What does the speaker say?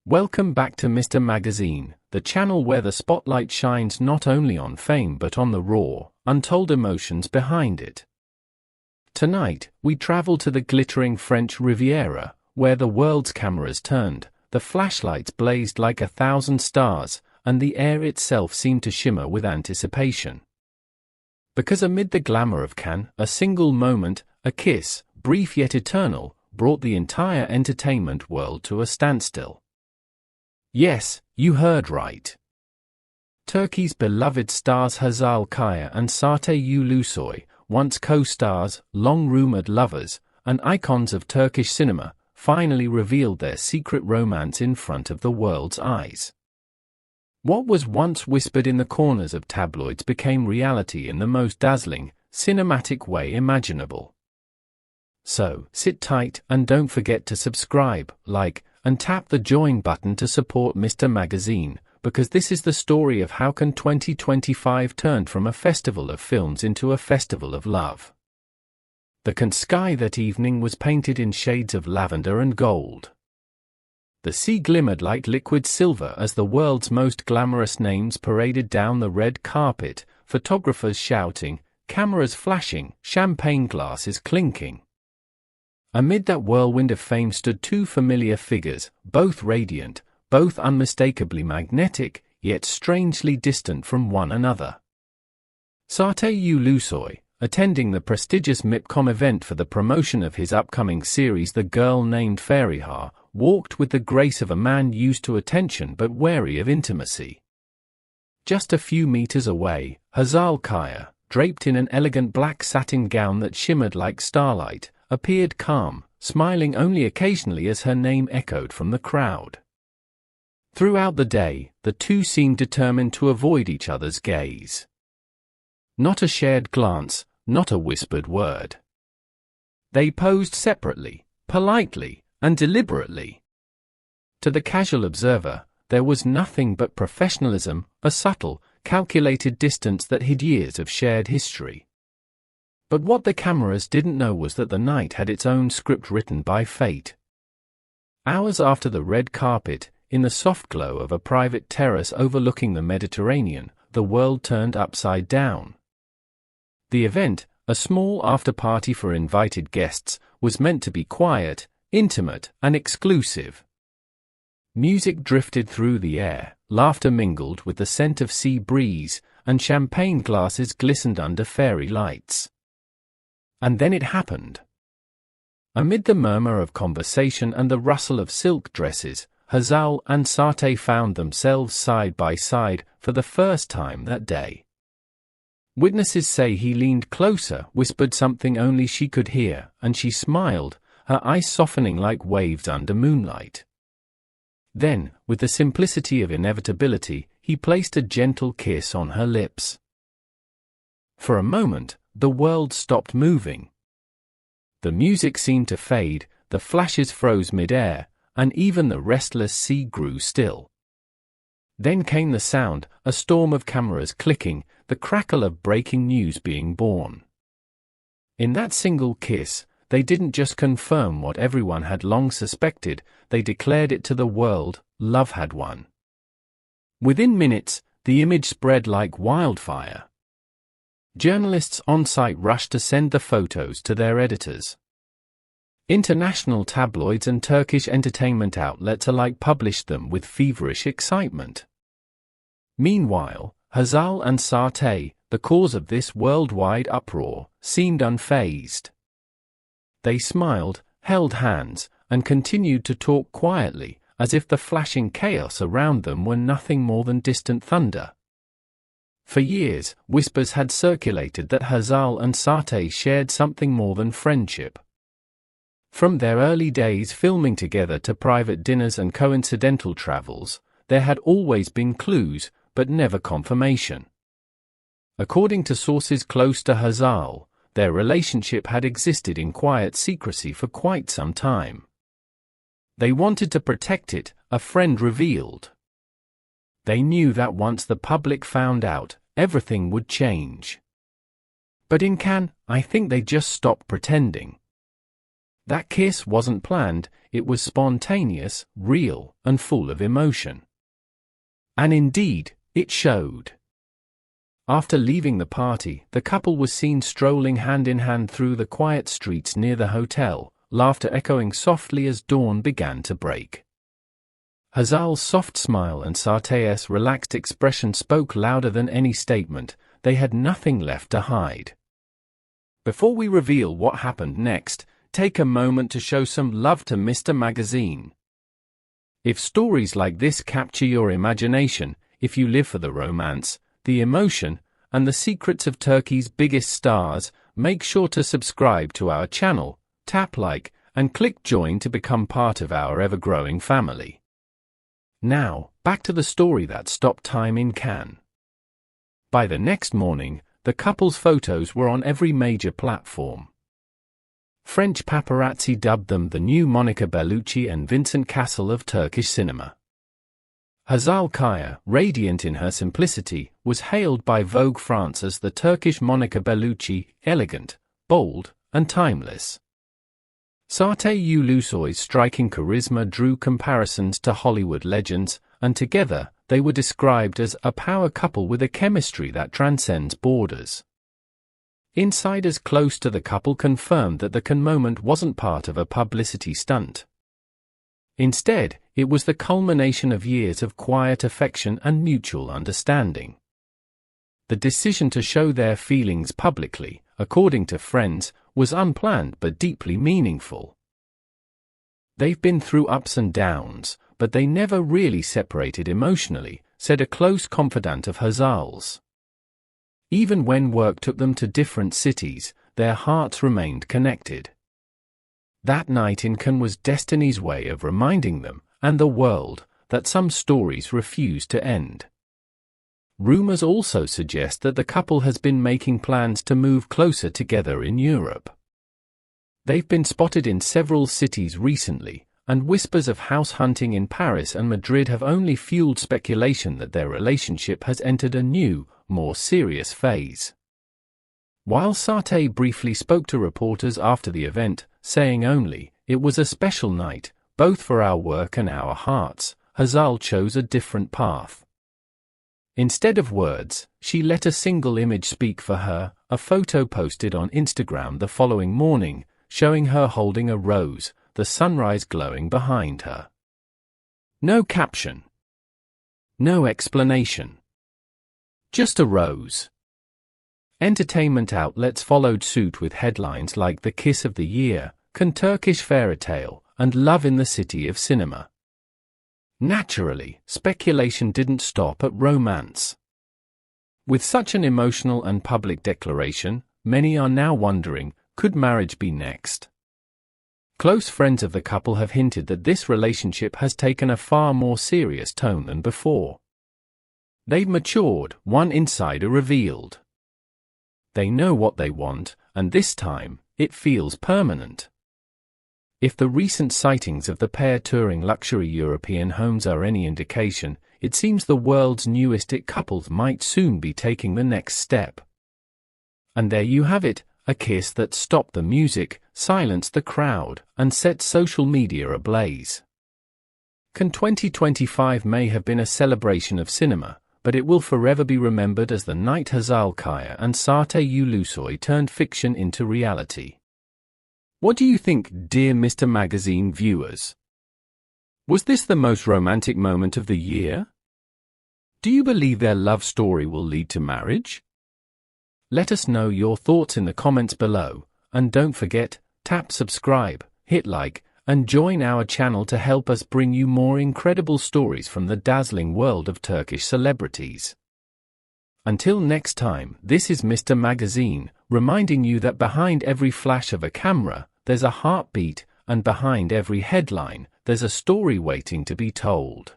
Welcome back to Mr. Magazine, the channel where the spotlight shines not only on fame but on the raw, untold emotions behind it. Tonight, we travel to the glittering French Riviera, where the world's cameras turned, the flashlights blazed like 1,000 stars, and the air itself seemed to shimmer with anticipation. Because amid the glamour of Cannes, a single moment, a kiss, brief yet eternal, brought the entire entertainment world to a standstill. Yes, you heard right. Turkey's beloved stars Hazal and Çağatay Ulusoy, once co-stars, long-rumored lovers, and icons of Turkish cinema, finally revealed their secret romance in front of the world's eyes. What was once whispered in the corners of tabloids became reality in the most dazzling, cinematic way imaginable. So, sit tight and don't forget to subscribe, like, and tap the join button to support Mr. Magazine, because this is the story of how Cannes 2025 turned from a festival of films into a festival of love. The Cannes sky that evening was painted in shades of lavender and gold. The sea glimmered like liquid silver as the world's most glamorous names paraded down the red carpet, photographers shouting, cameras flashing, champagne glasses clinking. Amid that whirlwind of fame stood two familiar figures, both radiant, both unmistakably magnetic, yet strangely distant from one another. Çağatay Ulusoy, attending the prestigious MIPCOM event for the promotion of his upcoming series The Girl Named Fariha, walked with the grace of a man used to attention but wary of intimacy. Just a few meters away, Hazal, draped in an elegant black satin gown that shimmered like starlight, appeared calm, smiling only occasionally as her name echoed from the crowd. Throughout the day, the two seemed determined to avoid each other's gaze. Not a shared glance, not a whispered word. They posed separately, politely, and deliberately. To the casual observer, there was nothing but professionalism, a subtle, calculated distance that hid years of shared history. But what the cameras didn't know was that the night had its own script written by fate. Hours after the red carpet, in the soft glow of a private terrace overlooking the Mediterranean, the world turned upside down. The event, a small after-party for invited guests, was meant to be quiet, intimate, and exclusive. Music drifted through the air, laughter mingled with the scent of sea breeze, and champagne glasses glistened under fairy lights. And then it happened. Amid the murmur of conversation and the rustle of silk dresses, Hazal and Çağatay found themselves side by side for the first time that day. Witnesses say he leaned closer, whispered something only she could hear, and she smiled, her eyes softening like waves under moonlight. Then, with the simplicity of inevitability, he placed a gentle kiss on her lips. For a moment, the world stopped moving. The music seemed to fade, the flashes froze mid-air, and even the restless sea grew still. Then came the sound, a storm of cameras clicking, the crackle of breaking news being born. In that single kiss, they didn't just confirm what everyone had long suspected, they declared it to the world: love had won. Within minutes, the image spread like wildfire. Journalists on site rushed to send the photos to their editors. International tabloids and Turkish entertainment outlets alike published them with feverish excitement. Meanwhile, Hazal and Çağatay, the cause of this worldwide uproar, seemed unfazed. They smiled, held hands, and continued to talk quietly, as if the flashing chaos around them were nothing more than distant thunder. For years, whispers had circulated that Hazal and Çağatay shared something more than friendship. From their early days filming together to private dinners and coincidental travels, there had always been clues, but never confirmation. According to sources close to Hazal, their relationship had existed in quiet secrecy for quite some time. They wanted to protect it, a friend revealed. They knew that once the public found out, everything would change. But in Cannes, I think they just stopped pretending. That kiss wasn't planned, it was spontaneous, real, and full of emotion. And indeed, it showed. After leaving the party, the couple was seen strolling hand in hand through the quiet streets near the hotel, laughter echoing softly as dawn began to break. Hazal's soft smile and Çağatay's relaxed expression spoke louder than any statement. They had nothing left to hide. Before we reveal what happened next, take a moment to show some love to Mr. Magazine. If stories like this capture your imagination, if you live for the romance, the emotion, and the secrets of Turkey's biggest stars, make sure to subscribe to our channel, tap like, and click join to become part of our ever-growing family. Now, back to the story that stopped time in Cannes. By the next morning, the couple's photos were on every major platform. French paparazzi dubbed them the new Monica Bellucci and Vincent Cassel of Turkish cinema. Hazal Kaya, radiant in her simplicity, was hailed by Vogue France as the Turkish Monica Bellucci, elegant, bold, and timeless. Çağatay Ulusoy's striking charisma drew comparisons to Hollywood legends, and together, they were described as a power couple with a chemistry that transcends borders. Insiders close to the couple confirmed that the moment wasn't part of a publicity stunt. Instead, it was the culmination of years of quiet affection and mutual understanding. The decision to show their feelings publicly, according to friends, was unplanned but deeply meaningful. They've been through ups and downs, but they never really separated emotionally, said a close confidant of Hazal's. Even when work took them to different cities, their hearts remained connected. That night in Cannes was destiny's way of reminding them, and the world, that some stories refuse to end. Rumors also suggest that the couple has been making plans to move closer together in Europe. They've been spotted in several cities recently, and whispers of house hunting in Paris and Madrid have only fueled speculation that their relationship has entered a new, more serious phase. While Çağatay briefly spoke to reporters after the event, saying only, "It was a special night, both for our work and our hearts," Hazal chose a different path. Instead of words, she let a single image speak for her, a photo posted on Instagram the following morning, showing her holding a rose, the sunrise glowing behind her. No caption. No explanation. Just a rose. Entertainment outlets followed suit with headlines like "The Kiss of the Year," "Can Turkish Fairy Tale," and "Love in the City of Cinema." Naturally, speculation didn't stop at romance. With such an emotional and public declaration, many are now wondering, could marriage be next? Close friends of the couple have hinted that this relationship has taken a far more serious tone than before. They've matured, one insider revealed. They know what they want, and this time, it feels permanent. If the recent sightings of the pair touring luxury European homes are any indication, it seems the world's newest it couples might soon be taking the next step. And there you have it, a kiss that stopped the music, silenced the crowd, and set social media ablaze. Cannes 2025 may have been a celebration of cinema, but it will forever be remembered as the night Hazal Kaya and Çağatay Ulusoy turned fiction into reality. What do you think, dear Mr. Magazine viewers? Was this the most romantic moment of the year? Do you believe their love story will lead to marriage? Let us know your thoughts in the comments below, and don't forget, tap subscribe, hit like, and join our channel to help us bring you more incredible stories from the dazzling world of Turkish celebrities. Until next time, this is Mr. Magazine, reminding you that behind every flash of a camera, there's a heartbeat, and behind every headline, there's a story waiting to be told.